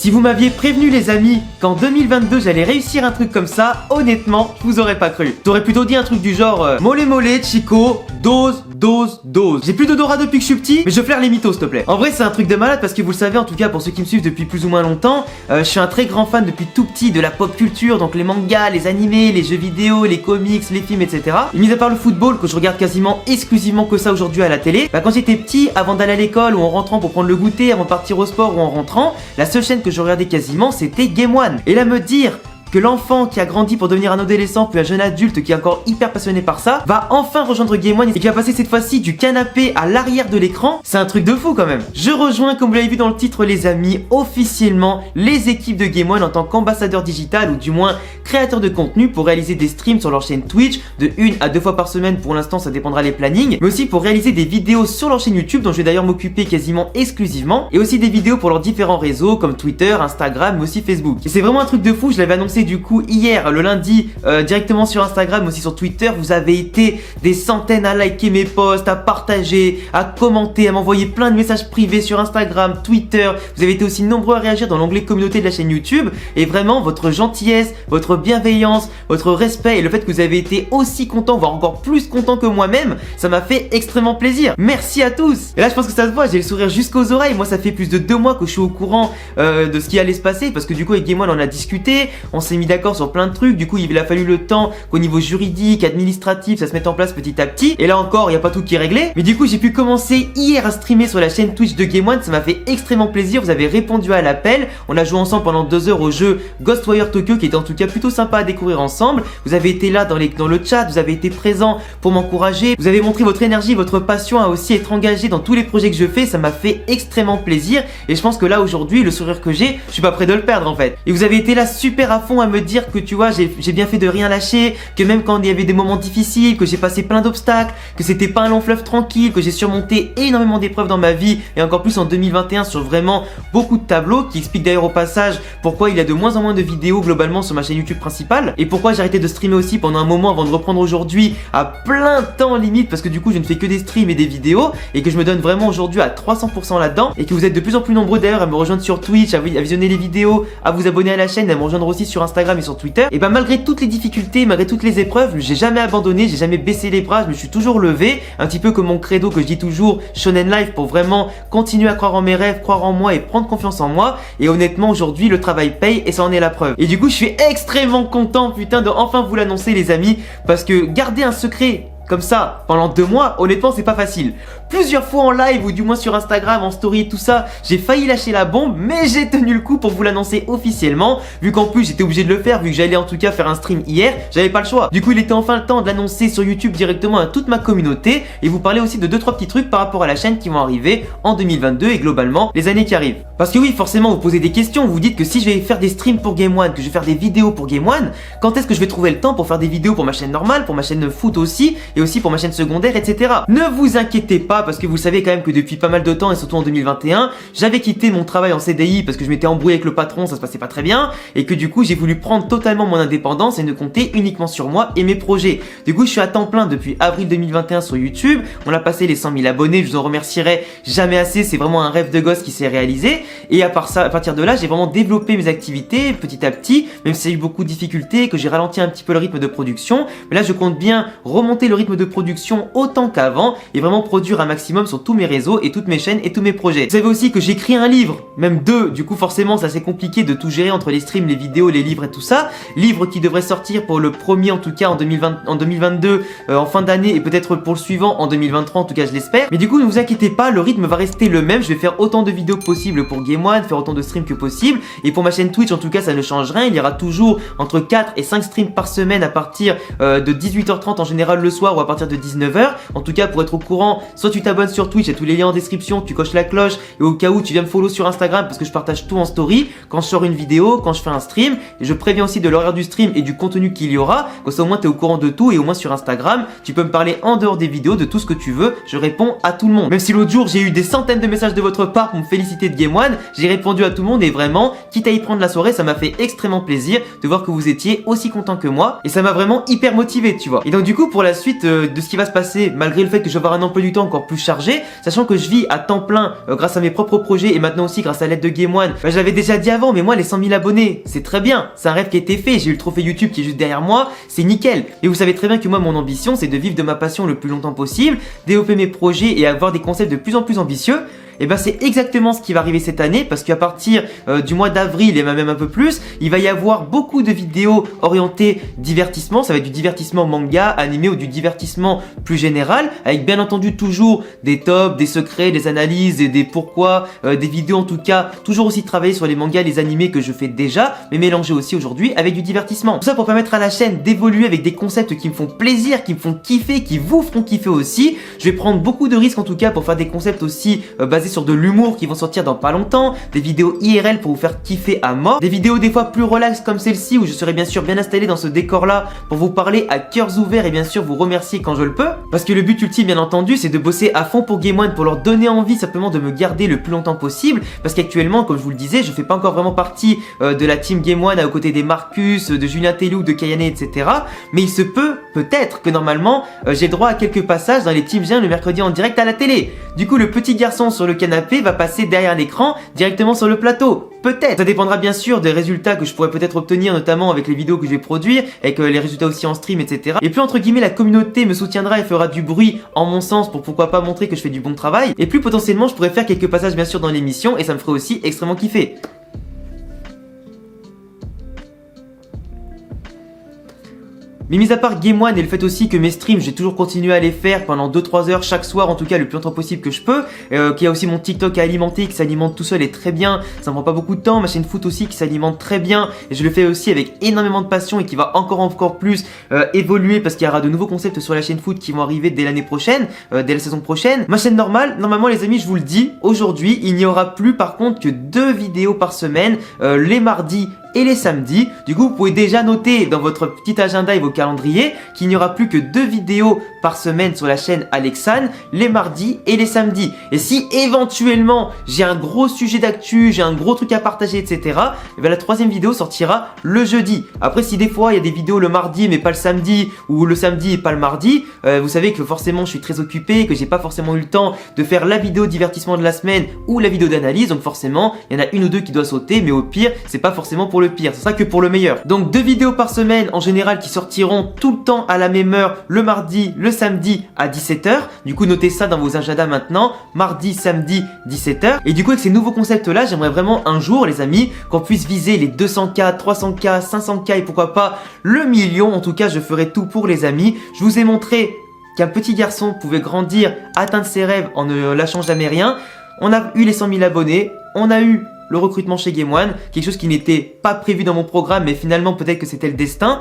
Si vous m'aviez prévenu les amis qu'en 2022 j'allais réussir un truc comme ça, honnêtement, je vous aurais pas cru. J'aurais plutôt dit un truc du genre mollet mollet, Chico, dose. J'ai plus d'odorat depuis que je suis petit, mais je flaire les mythos s'il te plaît. En vrai c'est un truc de malade parce que vous le savez, en tout cas pour ceux qui me suivent depuis plus ou moins longtemps, je suis un très grand fan depuis tout petit de la pop culture, donc les mangas, les animés, les jeux vidéo, les comics, les films, etc. Et mis à part le football que je regarde quasiment exclusivement que ça aujourd'hui à la télé, quand j'étais petit, avant d'aller à l'école ou en rentrant pour prendre le goûter, avant de partir au sport ou en rentrant, la seule chaîne que je regardais quasiment c'était Game One. Et là me dire que l'enfant qui a grandi pour devenir un adolescent puis un jeune adulte qui est encore hyper passionné par ça va enfin rejoindre Game One et qui va passer cette fois-ci du canapé à l'arrière de l'écran, c'est un truc de fou quand même. Je rejoins, comme vous l'avez vu dans le titre les amis, officiellement les équipes de Game One en tant qu'ambassadeur digital ou du moins créateur de contenu pour réaliser des streams sur leur chaîne Twitch de 1 à 2 fois par semaine, pour l'instant ça dépendra les plannings, mais aussi pour réaliser des vidéos sur leur chaîne YouTube dont je vais d'ailleurs m'occuper quasiment exclusivement, et aussi des vidéos pour leurs différents réseaux comme Twitter, Instagram mais aussi Facebook. Et c'est vraiment un truc de fou, je l'avais annoncé du coup hier le lundi directement sur Instagram mais aussi sur Twitter. Vous avez été des centaines à liker mes posts, à partager, à commenter, à m'envoyer plein de messages privés sur Instagram, Twitter. Vous avez été aussi nombreux à réagir dans l'onglet communauté de la chaîne YouTube, et vraiment votre gentillesse, votre bienveillance, votre respect et le fait que vous avez été aussi content, voire encore plus content que moi-même, ça m'a fait extrêmement plaisir. Merci à tous. Et là je pense que ça se voit, j'ai le sourire jusqu'aux oreilles. Moi ça fait plus de 2 mois que je suis au courant de ce qui allait se passer, parce que du coup avec Game One on a discuté, on s'est mis d'accord sur plein de trucs. Du coup il a fallu le temps qu'au niveau juridique, administratif, ça se mette en place petit à petit. Et là encore il n'y a pas tout qui est réglé, mais du coup j'ai pu commencer hier à streamer sur la chaîne Twitch de Game One. Ça m'a fait extrêmement plaisir, vous avez répondu à l'appel. On a joué ensemble pendant 2 heures au jeu Ghostwire Tokyo qui était en tout cas plutôt sympa à découvrir ensemble. Vous avez été là dans le chat, vous avez été présent pour m'encourager, vous avez montré votre énergie, votre passion à aussi être engagé dans tous les projets que je fais. Ça m'a fait extrêmement plaisir et je pense que là aujourd'hui le sourire que j'ai, je suis pas prêt de le perdre en fait. Et vous avez été là super à fond à me dire que tu vois j'ai bien fait de rien lâcher, que même quand il y avait des moments difficiles, que j'ai passé plein d'obstacles, que c'était pas un long fleuve tranquille, que j'ai surmonté énormément d'épreuves dans ma vie et encore plus en 2021 sur vraiment beaucoup de tableaux, qui explique d'ailleurs au passage pourquoi il y a de moins en moins de vidéos globalement sur ma chaîne YouTube principale et pourquoi j'ai arrêté de streamer aussi pendant un moment avant de reprendre aujourd'hui à plein temps limite, parce que du coup je ne fais que des streams et des vidéos et que je me donne vraiment aujourd'hui à 300% là-dedans, et que vous êtes de plus en plus nombreux d'ailleurs à me rejoindre sur Twitch, à visionner les vidéos, à vous abonner à la chaîne, à me rejoindre aussi sur Instagram et sur Twitter. Et bah malgré toutes les difficultés, malgré toutes les épreuves, j'ai jamais abandonné, j'ai jamais baissé les bras, je me suis toujours levé, un petit peu comme mon credo que je dis toujours, Shonen Life, pour vraiment continuer à croire en mes rêves, croire en moi et prendre confiance en moi. Et honnêtement aujourd'hui le travail paye et ça en est la preuve. Et du coup je suis extrêmement content putain de enfin vous l'annoncer les amis, parce que garder un secret comme ça pendant 2 mois, honnêtement c'est pas facile. Plusieurs fois en live ou du moins sur Instagram, en story et tout ça, j'ai failli lâcher la bombe, mais j'ai tenu le coup pour vous l'annoncer officiellement, vu qu'en plus j'étais obligé de le faire, vu que j'allais en tout cas faire un stream hier, j'avais pas le choix. Du coup il était enfin le temps de l'annoncer sur YouTube directement à toute ma communauté et vous parler aussi de 2-3 petits trucs par rapport à la chaîne qui vont arriver en 2022 et globalement les années qui arrivent. Parce que oui, forcément vous posez des questions, vous dites que si je vais faire des streams pour Game One, que je vais faire des vidéos pour Game One, quand est-ce que je vais trouver le temps pour faire des vidéos pour ma chaîne normale, pour ma chaîne foot aussi, et aussi pour ma chaîne secondaire, etc. Ne vous inquiétez pas, parce que vous savez quand même que depuis pas mal de temps et surtout en 2021, j'avais quitté mon travail en CDI parce que je m'étais embrouillé avec le patron, ça se passait pas très bien, et que du coup j'ai voulu prendre totalement mon indépendance et ne compter uniquement sur moi et mes projets. Du coup je suis à temps plein depuis avril 2021 sur YouTube, on a passé les 100 000 abonnés, je vous en remercierai jamais assez, c'est vraiment un rêve de gosse qui s'est réalisé. Et à part ça, à partir de là, j'ai vraiment développé mes activités petit à petit, même si j'ai eu beaucoup de difficultés, que j'ai ralenti un petit peu le rythme de production. Mais là, je compte bien remonter le rythme de production autant qu'avant et vraiment produire un maximum sur tous mes réseaux et toutes mes chaînes et tous mes projets. Vous savez aussi que j'écris un livre, même 2, du coup forcément c'est assez compliqué de tout gérer entre les streams, les vidéos, les livres et tout ça. Livre qui devrait sortir pour le premier en tout cas en 2022, en fin d'année, et peut-être pour le suivant en 2023, en tout cas je l'espère. Mais du coup ne vous inquiétez pas, le rythme va rester le même, je vais faire autant de vidéos que possible pour Game One, faire autant de streams que possible, et pour ma chaîne Twitch en tout cas ça ne change rien, il y aura toujours entre 4 et 5 streams par semaine à partir de 18h30 en général le soir, ou à partir de 19h. En tout cas pour être au courant, soit tu t'abonnes sur Twitch, il y a tous les liens en description, tu coches la cloche, et au cas où tu viens me follow sur Instagram parce que je partage tout en story, quand je sors une vidéo, quand je fais un stream, et je préviens aussi de l'horaire du stream et du contenu qu'il y aura, comme ça au moins tu es au courant de tout, et au moins sur Instagram tu peux me parler en dehors des vidéos de tout ce que tu veux, je réponds à tout le monde. Même si l'autre jour j'ai eu des centaines de messages de votre part pour me féliciter de Game One, j'ai répondu à tout le monde, et vraiment, quitte à y prendre la soirée, ça m'a fait extrêmement plaisir de voir que vous étiez aussi content que moi, et ça m'a vraiment hyper motivé, tu vois. Et donc du coup pour la suite de ce qui va se passer malgré le fait que je vais avoir un emploi du temps encore plus chargé, sachant que je vis à temps plein grâce à mes propres projets et maintenant aussi grâce à l'aide de Game One. Bah, je l'avais déjà dit avant, mais moi les 100 000 abonnés, c'est très bien, c'est un rêve qui a été fait, j'ai eu le trophée YouTube qui est juste derrière moi, c'est nickel. Et vous savez très bien que moi mon ambition c'est de vivre de ma passion le plus longtemps possible, développer mes projets et avoir des concepts de plus en plus ambitieux. Et ben c'est exactement ce qui va arriver cette année parce qu'à partir du mois d'avril et même un peu plus, il va y avoir beaucoup de vidéos orientées divertissement. Ça va être du divertissement manga, animé ou du divertissement plus général avec bien entendu toujours des tops, des secrets, des analyses et des pourquoi, des vidéos en tout cas, toujours aussi travailler sur les mangas, les animés que je fais déjà, mais mélanger aussi aujourd'hui avec du divertissement. Tout ça pour permettre à la chaîne d'évoluer avec des concepts qui me font plaisir, qui me font kiffer, qui vous feront kiffer aussi. Je vais prendre beaucoup de risques en tout cas pour faire des concepts aussi basés sur de l'humour qui vont sortir dans pas longtemps, des vidéos IRL pour vous faire kiffer à mort, des vidéos des fois plus relax comme celle-ci où je serai bien sûr bien installé dans ce décor là pour vous parler à cœurs ouverts et bien sûr vous remercier quand je le peux, parce que le but ultime bien entendu c'est de bosser à fond pour Game One pour leur donner envie simplement de me garder le plus longtemps possible, parce qu'actuellement comme je vous le disais je fais pas encore vraiment partie de la team Game One aux côtés des Marcus, de Julien Tellou, de Kayane etc, mais il se peut peut-être que normalement j'ai droit à quelques passages dans les Team G1 le mercredi en direct à la télé. Du coup le petit garçon sur le canapé va passer derrière l'écran directement sur le plateau. Peut-être. Ça dépendra bien sûr des résultats que je pourrais peut-être obtenir, notamment avec les vidéos que je vais produire, avec les résultats aussi en stream, etc. Et plus entre guillemets la communauté me soutiendra et fera du bruit en mon sens pour pourquoi pas montrer que je fais du bon travail, et plus potentiellement je pourrais faire quelques passages bien sûr dans l'émission et ça me ferait aussi extrêmement kiffer. Mais mis à part Game One et le fait aussi que mes streams, j'ai toujours continué à les faire pendant 2-3 heures chaque soir, en tout cas le plus longtemps possible que je peux, qu'il y a aussi mon TikTok à alimenter qui s'alimente tout seul et très bien, ça me prend pas beaucoup de temps, ma chaîne foot aussi qui s'alimente très bien et je le fais aussi avec énormément de passion et qui va encore plus évoluer parce qu'il y aura de nouveaux concepts sur la chaîne foot qui vont arriver dès l'année prochaine, dès la saison prochaine. Ma chaîne normale, normalement les amis je vous le dis, aujourd'hui il n'y aura plus par contre que 2 vidéos par semaine, les mardis et les samedis. Du coup vous pouvez déjà noter dans votre petit agenda et vos calendriers qu'il n'y aura plus que 2 vidéos par semaine sur la chaîne Alexane, les mardis et les samedis. Et si éventuellement j'ai un gros sujet d'actu, j'ai un gros truc à partager etc, et bien la 3e vidéo sortira le jeudi. Après si des fois il y a des vidéos le mardi mais pas le samedi, ou le samedi et pas le mardi, vous savez que forcément je suis très occupé, que j'ai pas forcément eu le temps de faire la vidéo divertissement de la semaine ou la vidéo d'analyse, donc forcément il y en a une ou deux qui doit sauter, mais au pire c'est pas forcément pour le pire, c'est ça que pour le meilleur. Donc 2 vidéos par semaine en général qui sortiront tout le temps à la même heure, le mardi, le samedi à 17 h. Du coup notez ça dans vos agendas maintenant, mardi, samedi, 17 h. Et du coup avec ces nouveaux concepts là, j'aimerais vraiment un jour les amis qu'on puisse viser les 200K, 300K, 500K et pourquoi pas le million. En tout cas je ferai tout pour les amis. Je vous ai montré qu'un petit garçon pouvait grandir, atteindre ses rêves en ne lâchant jamais rien. On a eu les 100 000 abonnés, on a eu le recrutement chez Game One, quelque chose qui n'était pas prévu dans mon programme, mais finalement peut-être que c'était le destin.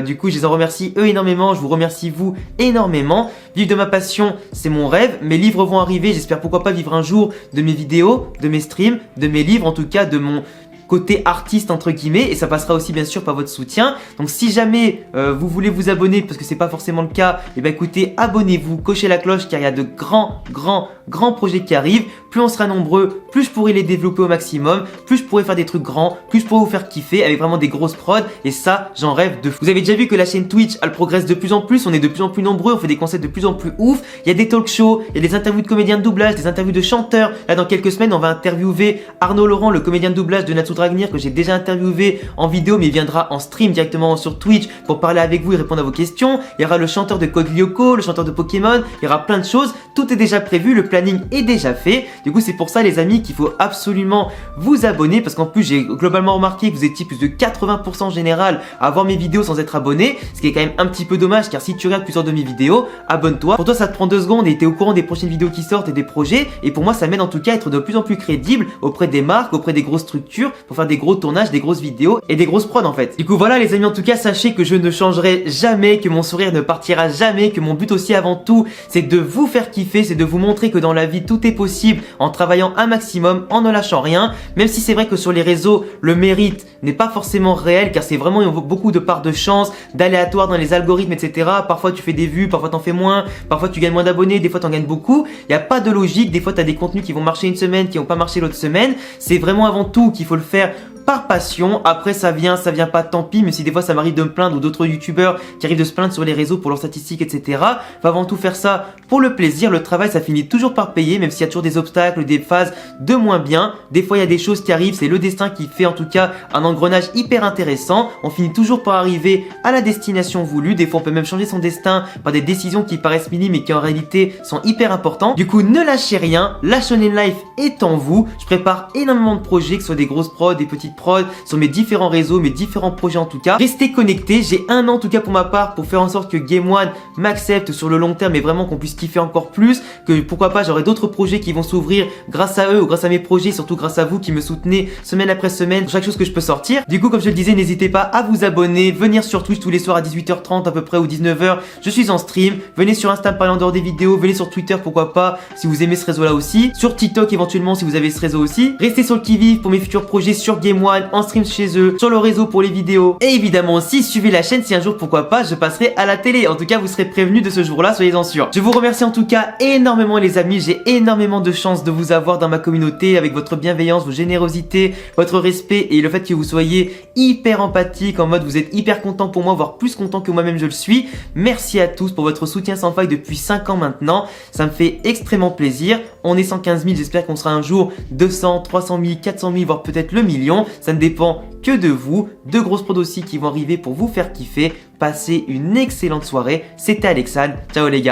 Du coup je les en remercie eux énormément, je vous remercie vous énormément. Vivre de ma passion c'est mon rêve, mes livres vont arriver, j'espère pourquoi pas vivre un jour de mes vidéos, de mes streams, de mes livres, en tout cas de mon côté artiste entre guillemets, et ça passera aussi bien sûr par votre soutien. Donc si jamais vous voulez vous abonner parce que c'est pas forcément le cas, et ben écoutez, abonnez-vous, cochez la cloche car il y a de grands projets qui arrivent. Plus on sera nombreux, plus je pourrai les développer au maximum, plus je pourrai faire des trucs grands, plus je pourrai vous faire kiffer avec vraiment des grosses prods, et ça j'en rêve de fou. Vous avez déjà vu que la chaîne Twitch elle progresse de plus en plus, on est de plus en plus nombreux, on fait des concepts de plus en plus ouf, il y a des talk shows, il y a des interviews de comédiens de doublage, des interviews de chanteurs. Là dans quelques semaines on va interviewer Arnaud Laurent, le comédien de doublage de Natsu Dragnir que j'ai déjà interviewé en vidéo mais il viendra en stream directement sur Twitch pour parler avec vous et répondre à vos questions. Il y aura le chanteur de Code Lyoko, le chanteur de Pokémon, il y aura plein de choses, tout est déjà prévu, le planning est déjà fait. Du coup c'est pour ça les amis qu'il faut absolument vous abonner, parce qu'en plus j'ai globalement remarqué que vous étiez plus de 80% en général à voir mes vidéos sans être abonné, ce qui est quand même un petit peu dommage car si tu regardes plusieurs de mes vidéos, abonne-toi. Pour toi ça te prend 2 secondes et t'es au courant des prochaines vidéos qui sortent et des projets, et pour moi ça m'aide en tout cas à être de plus en plus crédible auprès des marques, auprès des grosses structures pour faire des gros tournages, des grosses vidéos et des grosses prods en fait. Du coup voilà les amis, en tout cas sachez que je ne changerai jamais, que mon sourire ne partira jamais, que mon but aussi avant tout c'est de vous faire kiffer, c'est de vous montrer que dans la vie tout est possible en travaillant un maximum, en ne lâchant rien, même si c'est vrai que sur les réseaux le mérite n'est pas forcément réel car c'est vraiment beaucoup de parts de chance, d'aléatoire dans les algorithmes etc. Parfois tu fais des vues, parfois t'en fais moins, parfois tu gagnes moins d'abonnés, des fois t'en gagnes beaucoup. Il n'y a pas de logique, des fois t'as des contenus qui vont marcher une semaine, qui vont pas marcher l'autre semaine. C'est vraiment avant tout qu'il faut le faire par passion. Après ça vient pas, tant pis, même si des fois ça m'arrive de me plaindre ou d'autres youtubeurs qui arrivent de se plaindre sur les réseaux pour leurs statistiques, etc. Faut avant tout faire ça pour le plaisir. Le travail, ça finit toujours par payer, même s'il y a toujours des obstacles, des phases de moins bien. Des fois il y a des choses qui arrivent, c'est le destin qui fait en tout cas un engrenage hyper intéressant. On finit toujours par arriver à la destination voulue. Des fois on peut même changer son destin par des décisions qui paraissent minimes et qui en réalité sont hyper importantes. Du coup, ne lâchez rien, la Shonen Life est en vous. Je prépare énormément de projets, que ce soit des grosses prods, des petites prods, sur mes différents réseaux, mes différents projets en tout cas. Restez connectés, j'ai un an en tout cas pour ma part pour faire en sorte que Game One m'accepte sur le long terme et vraiment qu'on puisse kiffer encore plus, que pourquoi pas j'aurai d'autres projets qui vont s'ouvrir grâce à eux ou grâce à mes projets, surtout grâce à vous qui me soutenez semaine après semaine pour chaque chose que je peux sortir. Du coup, comme je le disais, n'hésitez pas à vous abonner, venir sur Twitch tous les soirs à 18h30 à peu près ou 19h, je suis en stream, venez sur Insta me parler en dehors des vidéos, venez sur Twitter pourquoi pas si vous aimez ce réseau là aussi, sur TikTok éventuellement si vous avez ce réseau aussi. Restez sur le qui-vive pour mes futurs projets sur Game One, en stream chez eux, sur le réseau pour les vidéos et évidemment aussi suivez la chaîne si un jour pourquoi pas je passerai à la télé. En tout cas vous serez prévenus de ce jour là, soyez-en sûrs. Je vous remercie en tout cas énormément les amis, j'ai énormément de chance de vous avoir dans ma communauté avec votre bienveillance, vos générosités, votre respect et le fait que vous soyez hyper empathique en mode vous êtes hyper content pour moi, voire plus content que moi-même je le suis. Merci à tous pour votre soutien sans faille depuis 5 ans maintenant, ça me fait extrêmement plaisir. On est 115 000, j'espère qu'on sera un jour 200, 300 000, 400 000, voire peut-être le million. Ça ne dépend que de vous. De grosses prods aussi qui vont arriver pour vous faire kiffer. Passez une excellente soirée. C'était Alexandre. Ciao les gars.